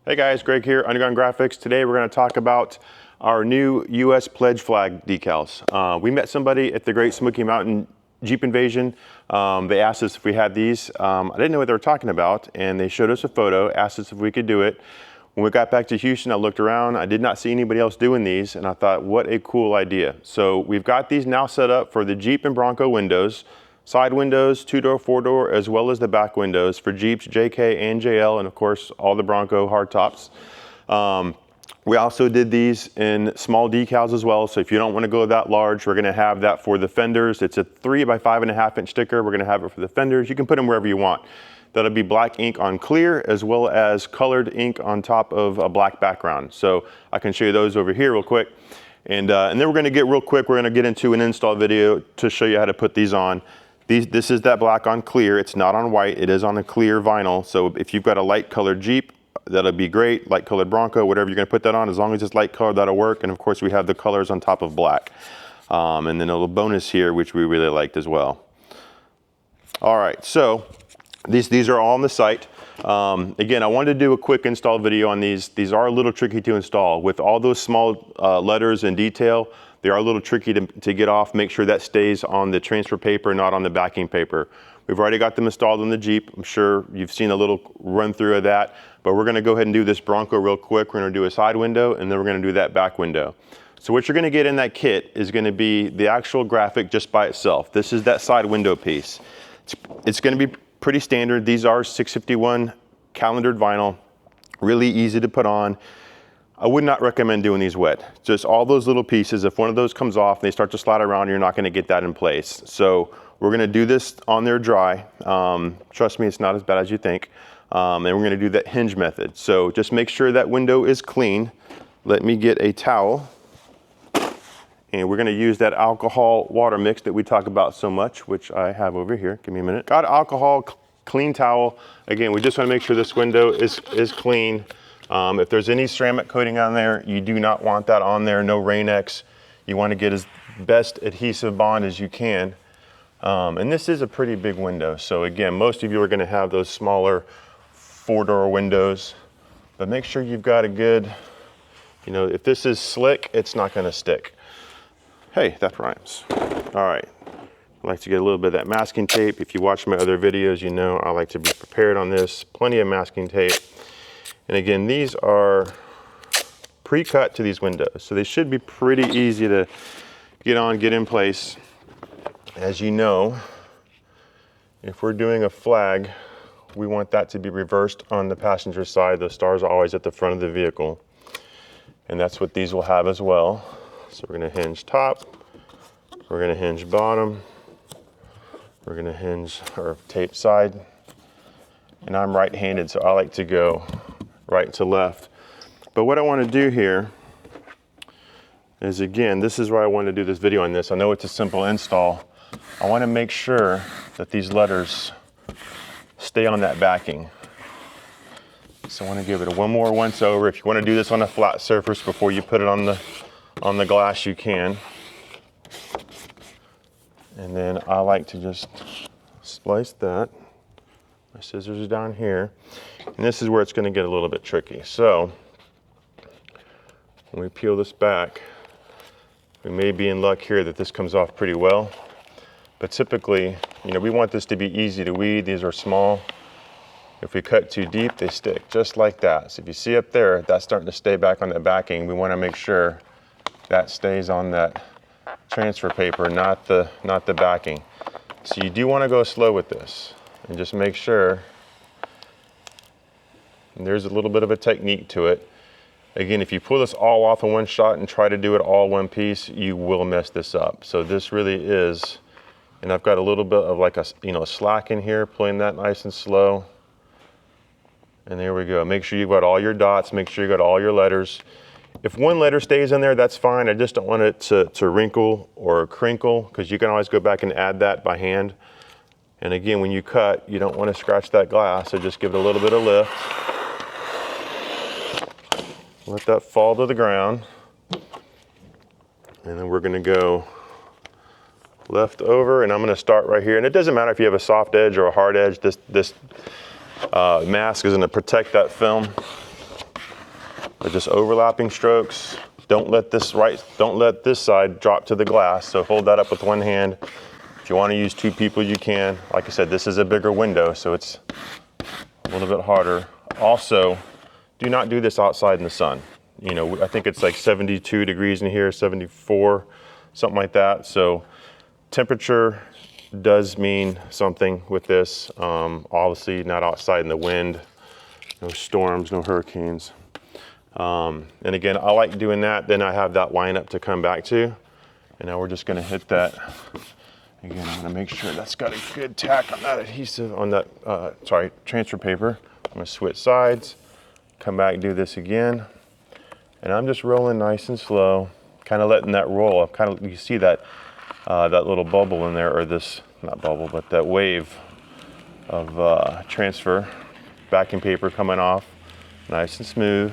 Hey guys, Greg here, Underground Graphics. Today we're going to talk about our new U.S. pledge flag decals. We met somebody at the Great Smoky Mountain Jeep Invasion. They asked us if we had these. I didn't know what they were talking about, and they showed us a photo, asked us if we could do it. When we got back to Houston, I looked around. I did not see anybody else doing these, and I thought, what a cool idea. So we've got these now set up for the Jeep and Bronco windows. Side windows, 2-door, 4-door, as well as the back windows for Jeeps, JK and JL, and of course, all the Bronco hardtops. We also did these in small decals as well, so if you don't want to go that large, we're going to have that for the fenders. It's a 3 by 5.5 inch sticker. We're going to have it for the fenders. You can put them wherever you want. That'll be black ink on clear, as well as colored ink on top of a black background. So I can show you those over here real quick. And then we're going to get real quick, we're going to get into an install video to show you how to put these on. This is that black on clear. It's not on white, it is on a clear vinyl. So if you've got a light colored Jeep, that'll be great. Light colored Bronco, whatever you're gonna put that on, as long as it's light colored, that'll work. And of course we have the colors on top of black. And then a little bonus here, which we really liked as well. All right, so these are all on the site. Again, I wanted to do a quick install video on these. These are a little tricky to install. With all those small letters and detail, they are a little tricky to get off. Make sure that stays on the transfer paper, not on the backing paper. We've already got them installed on the Jeep. I'm sure you've seen a little run through of that, but we're gonna go ahead and do this Bronco real quick. We're gonna do a side window, and then we're gonna do that back window. So what you're gonna get in that kit is gonna be the actual graphic just by itself. This is that side window piece. It's gonna be pretty standard. These are 651 calendared vinyl, really easy to put on. I would not recommend doing these wet. Just all those little pieces, if one of those comes off and they start to slide around, you're not gonna get that in place. So we're gonna do this on there dry. Trust me, it's not as bad as you think. And we're gonna do that hinge method. So just make sure that window is clean. Let me get a towel. And we're gonna use that alcohol water mix that we talk about so much, which I have over here. Give me a minute. Got alcohol, clean towel. Again, we just wanna make sure this window is clean. If there's any ceramic coating on there, you do not want that on there, no Rain-X. You want to get as best adhesive bond as you can. And this is a pretty big window. So again, most of you are going to have those smaller 4-door windows, but make sure you've got a good, if this is slick, it's not going to stick. Hey, that rhymes. All right. I like to get a little bit of that masking tape. If you watch my other videos, you know I like to be prepared on this. Plenty of masking tape. And again, these are pre-cut to these windows, so they should be pretty easy to get on, get in place. As you know, if we're doing a flag, we want that to be reversed on the passenger side. Those stars are always at the front of the vehicle. And that's what these will have as well. So we're gonna hinge top, we're gonna hinge bottom, we're gonna hinge or tape side. And I'm right-handed, so I like to go right to left. But what I want to do here is, again, this is why I wanted to do this video on this. I know it's a simple install. I want to make sure that these letters stay on that backing. So I want to give it one more once over. If you want to do this on a flat surface before you put it on the glass, you can. And then I like to just splice that. My scissors are down here. And this is where it's going to get a little bit tricky. So when we peel this back, we may be in luck here that this comes off pretty well. But typically, we want this to be easy to weed. These are small. If we cut too deep, they stick just like that. So if you see up there, that's starting to stay back on the backing. We want to make sure that stays on that transfer paper, not the backing. So you do want to go slow with this and just make sure. And there's a little bit of a technique to it. Again, if you pull this all off in one shot and try to do it all one piece, you will mess this up. So this really is, and I've got a little bit of like a slack in here, pulling that nice and slow. And there we go. Make sure you've got all your dots, make sure you've got all your letters. If one letter stays in there, that's fine. I just don't want it to wrinkle or crinkle, because you can always go back and add that by hand. And again, when you cut, you don't want to scratch that glass, so just give it a little bit of lift. Let that fall to the ground. And then we're gonna go left over, and I'm gonna start right here. And it doesn't matter if you have a soft edge or a hard edge, this mask is gonna protect that film. are just overlapping strokes. Don't let this side drop to the glass, so hold that up with one hand. If you want to use two people, you can. Like I said, this is a bigger window, so it's a little bit harder. Also, do not do this outside in the sun. You know, I think it's like 72 degrees in here, 74, something like that. So temperature does mean something with this. Obviously not outside in the wind, no storms, no hurricanes. And again, I like doing that. Then I have that lineup to come back to. And now we're just gonna hit that. Again, I'm gonna make sure that's got a good tack on that adhesive, on that, transfer paper. I'm gonna switch sides, come back, do this again. And I'm just rolling nice and slow, kind of letting that roll. You see that, that little bubble in there, or this, not bubble, but that wave of transfer, backing paper coming off, nice and smooth.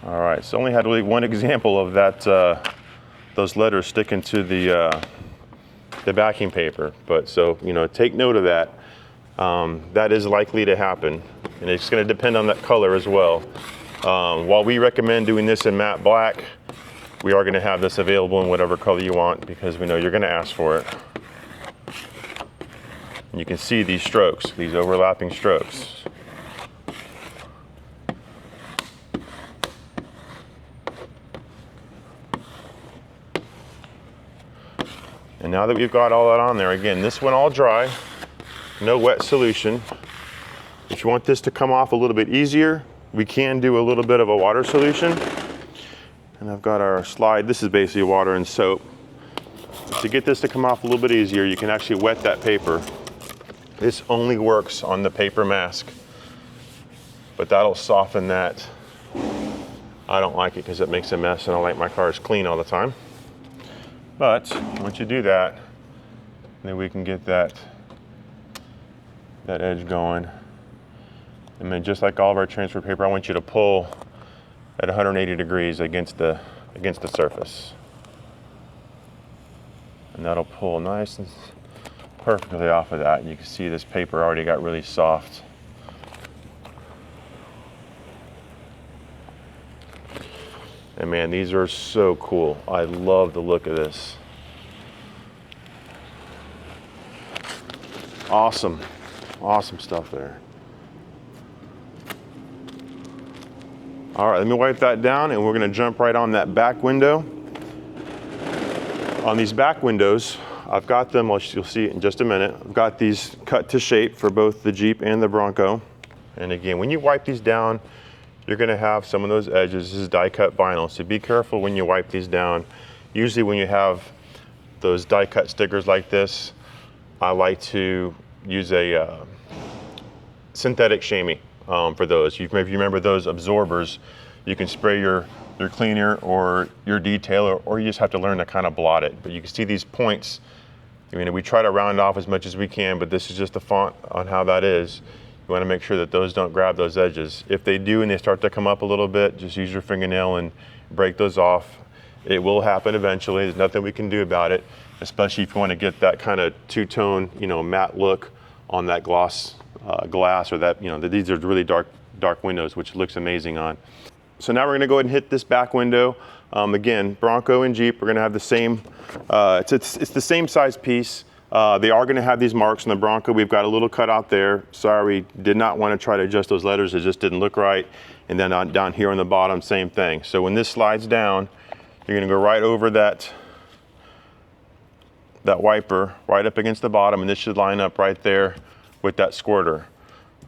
All right, so only had really one example of that, those letters sticking to the backing paper. But so, you know, take note of that. That is likely to happen, and it's going to depend on that color as well. While we recommend doing this in matte black, we are going to have this available in whatever color you want, because we know you're going to ask for it. And you can see these strokes, these overlapping strokes. And now that we've got all that on there, again, this one all dry, no wet solution. If you want this to come off a little bit easier, we can do a little bit of a water solution. And I've got our slide. This is basically water and soap. To get this to come off a little bit easier, you can actually wet that paper. This only works on the paper mask, but that'll soften that. I don't like it because it makes a mess, and I like my cars clean all the time. But once you do that, then we can get that edge going. And then just like all of our transfer paper, I want you to pull at 180 degrees against the surface. And that'll pull nice and perfectly off of that. You can see this paper already got really soft. And man, these are so cool. I love the look of this. Awesome, awesome stuff there. All right, let me wipe that down, and we're gonna jump right on that back window. On these back windows, I've got them, well, you'll see it in just a minute. I've got these cut to shape for both the Jeep and the Bronco. And again, when you wipe these down, you're gonna have some of those edges. This is die cut vinyl, so be careful when you wipe these down. Usually when you have those die cut stickers like this, I like to use a synthetic chamois for those. If you remember those absorbers, you can spray your cleaner or your detailer, or you just have to learn to kind of blot it. But you can see these points. I mean, we try to round off as much as we can, but this is just the font on how that is. You want to make sure that those don't grab those edges. If they do and they start to come up a little bit, just use your fingernail and break those off. It will happen eventually. There's nothing we can do about it, especially if you want to get that kind of two-tone, you know, matte look on that glass, or that, you know, these are really dark windows, which looks amazing on. So now we're going to go ahead and hit this back window. Again, Bronco and Jeep, we're going to have the same, it's the same size piece. They are going to have these marks on the Bronco. We've got a little cutout there. Sorry, we did not want to try to adjust those letters. It just didn't look right. And then down here on the bottom, same thing. So when this slides down, you're going to go right over that wiper, right up against the bottom, and this should line up right there with that squirter.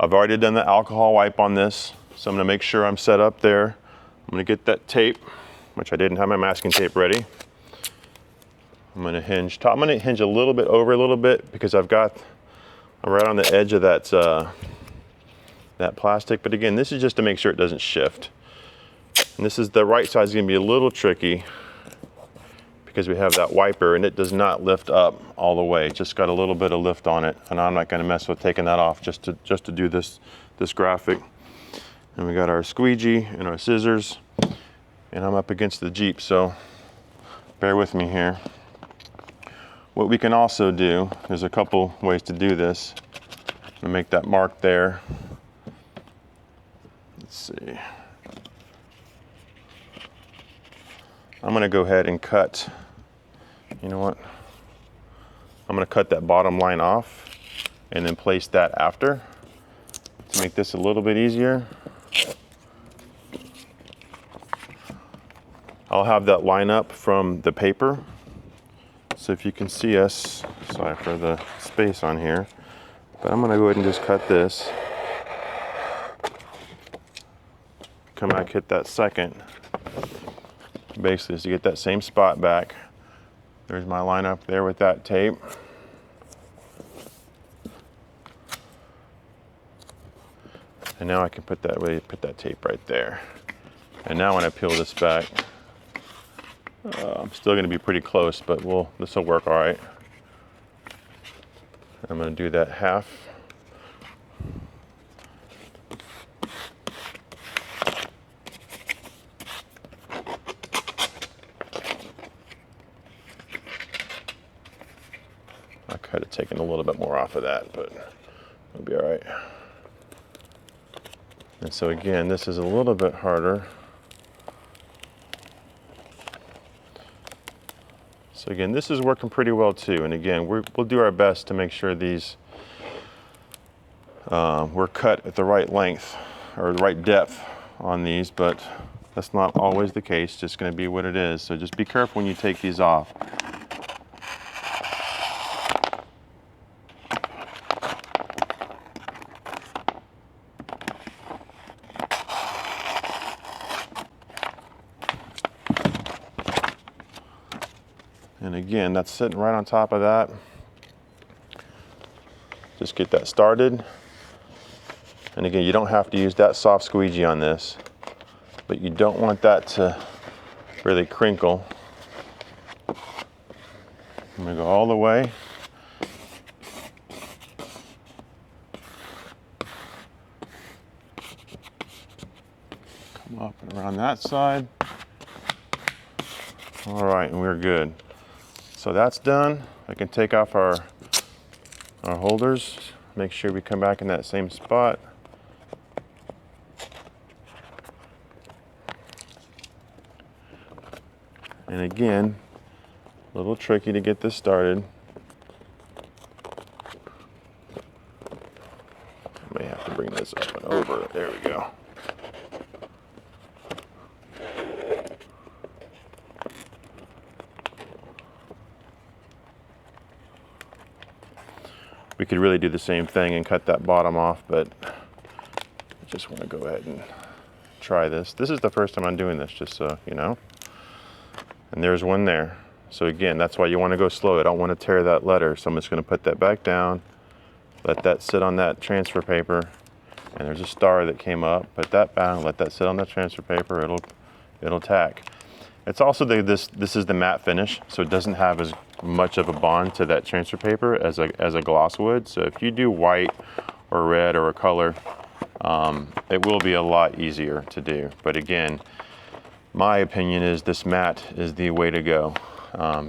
I've already done the alcohol wipe on this, so I'm going to make sure I'm set up there. I'm going to get that tape, which I didn't have my masking tape ready. I'm going to hinge top. I'm going to hinge a little bit over a little bit because I'm right on the edge of that that plastic. But again, this is just to make sure it doesn't shift. And this is the right side is going to be a little tricky because we have that wiper and it does not lift up all the way. It's just got a little bit of lift on it, and I'm not going to mess with taking that off just to do this graphic. And we got our squeegee and our scissors, and I'm up against the Jeep, so bear with me here. What we can also do, there's a couple ways to do this. I'm gonna make that mark there. Let's see. I'm gonna go ahead and cut, you know what? I'm gonna cut that bottom line off and then place that after to make this a little bit easier. I'll have that line up from the paper. So if you can see us, sorry for the space on here, but I'm gonna go ahead and just cut this. Come back, hit that second. Basically, to get that same spot back. There's my line up there with that tape. And now I can put that tape right there. And now when I peel this back, I'm still going to be pretty close, but this will work all right. I'm going to do that half. I could have taken a little bit more off of that, but it'll be all right. And so again, this is a little bit harder. So again, this is working pretty well too. And again, we'll do our best to make sure these we're cut at the right length or the right depth on these, but that's not always the case. Just going to be what it is. So just be careful when you take these off. And again, that's sitting right on top of that. Just get that started. And again, you don't have to use that soft squeegee on this, but you don't want that to really crinkle. I'm gonna go all the way. Come up and around that side. All right, and we're good. So that's done. I can take off our holders. Make sure we come back in that same spot. And again, a little tricky to get this started. May have to bring this up and over. There we go. We could really do the same thing and cut that bottom off, but I just want to go ahead and try this. This is the first time I'm doing this, just so you know. And there's one there. So again, that's why you want to go slow. I don't want to tear that letter. So I'm just going to put that back down, let that sit on that transfer paper. And there's a star that came up. Put that back, let that sit on the transfer paper. It'll tack. It's also this is the matte finish, so it doesn't have as much of a bond to that transfer paper as a gloss would. So if you do white or red or a color, it will be a lot easier to do. But again, my opinion is this matte is the way to go.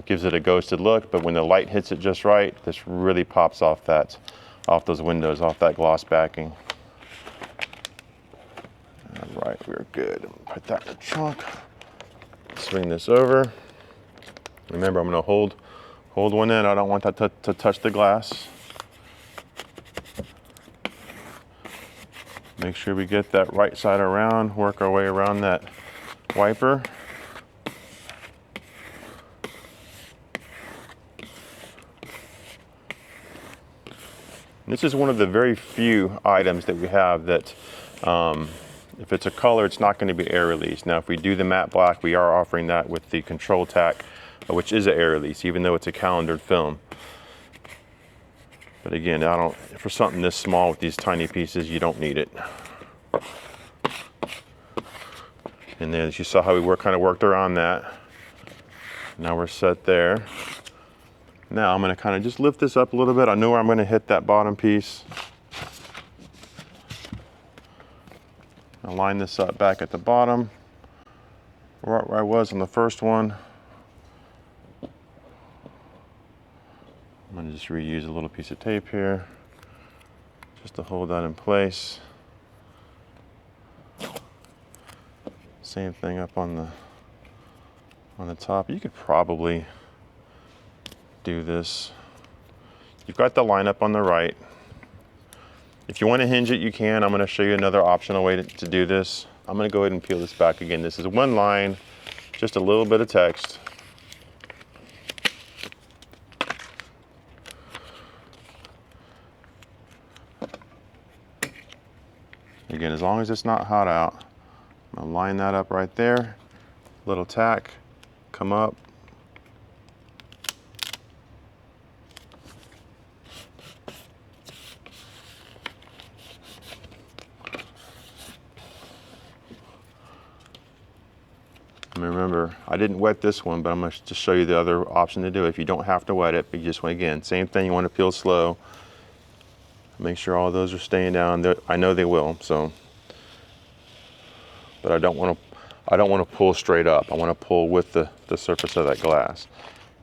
Gives it a ghosted look, but when the light hits it just right, this really pops off those windows, off that gloss backing. All right, we're good. Put that in the trunk. Swing this over. Remember, I'm going to hold one end. I don't want that to touch the glass. Make sure we get that right side around, work our way around that wiper. This is one of the very few items that we have that if it's a color, it's not going to be air release. Now, if we do the matte black, we are offering that with the control tack, which is an air release, even though it's a calendared film. But again, for something this small with these tiny pieces, you don't need it. And then as you saw how we kind of worked around that. Now we're set there. Now I'm going to kind of just lift this up a little bit. I know where I'm going to hit that bottom piece. I'll line this up back at the bottom, right where I was on the first one. I'm going to just reuse a little piece of tape here just to hold that in place. Same thing up on the top. You could probably do this. You've got the line up on the right. If you want to hinge it, you can. I'm going to show you another optional way to do this. I'm going to go ahead and peel this back again. This is one line, just a little bit of text. Again, as long as it's not hot out, I'm going to line that up right there. Little tack, come up. And remember, I didn't wet this one, but I'm going to just show you the other option to do. If you don't have to wet it, but you just want, again, same thing, you want to peel slow. Make sure all those are staying down. I know they will, so. But I don't want to pull straight up. I want to pull with the surface of that glass.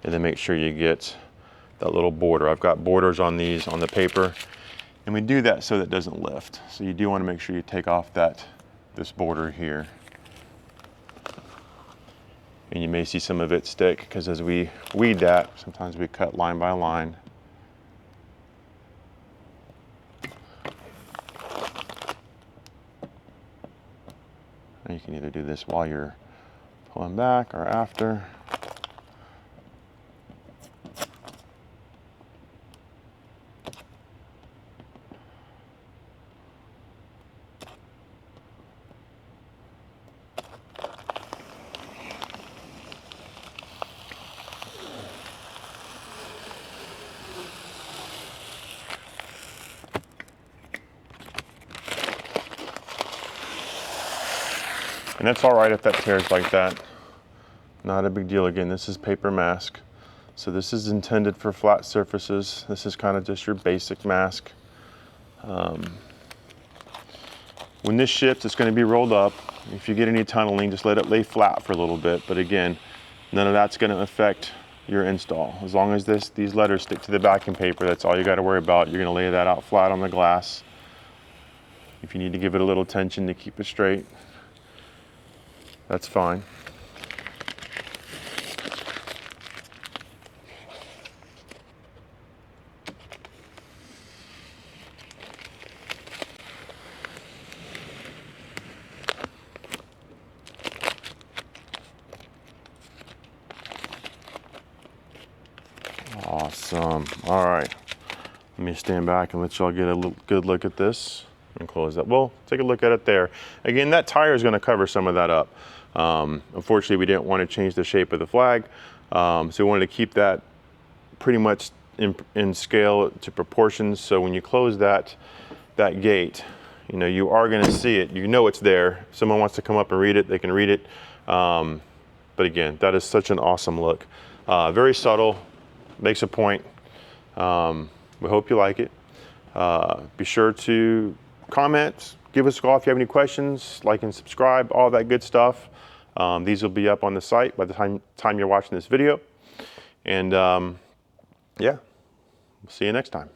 And then make sure you get that little border. I've got borders on these on the paper. And we do that so that it doesn't lift. So you do want to make sure you take off this border here. And you may see some of it stick because as we weed that, sometimes we cut line by line. And you can either do this while you're pulling back or after. And that's all right if that tears like that. Not a big deal. Again, this is paper mask. So this is intended for flat surfaces. This is kind of just your basic mask. When this ships, it's going to be rolled up. If you get any tunneling, just let it lay flat for a little bit. But again, none of that's going to affect your install. As long as these letters stick to the backing paper, that's all you got to worry about. You're going to lay that out flat on the glass. If you need to give it a little tension to keep it straight, that's fine. Awesome. All right. Let me stand back and let y'all get a good look at this and close that. Well, take a look at it there. Again, that tire is going to cover some of that up. Unfortunately, we didn't want to change the shape of the flag, so we wanted to keep that pretty much in scale to proportions. So when you close that gate, you know, you are going to see it. You know it's there. If someone wants to come up and read it, they can read it. But again, that is such an awesome look. Very subtle, makes a point. We hope you like it. Be sure to comment, give us a call if you have any questions, like and subscribe, all that good stuff. These will be up on the site by the time you're watching this video. And yeah, we'll see you next time.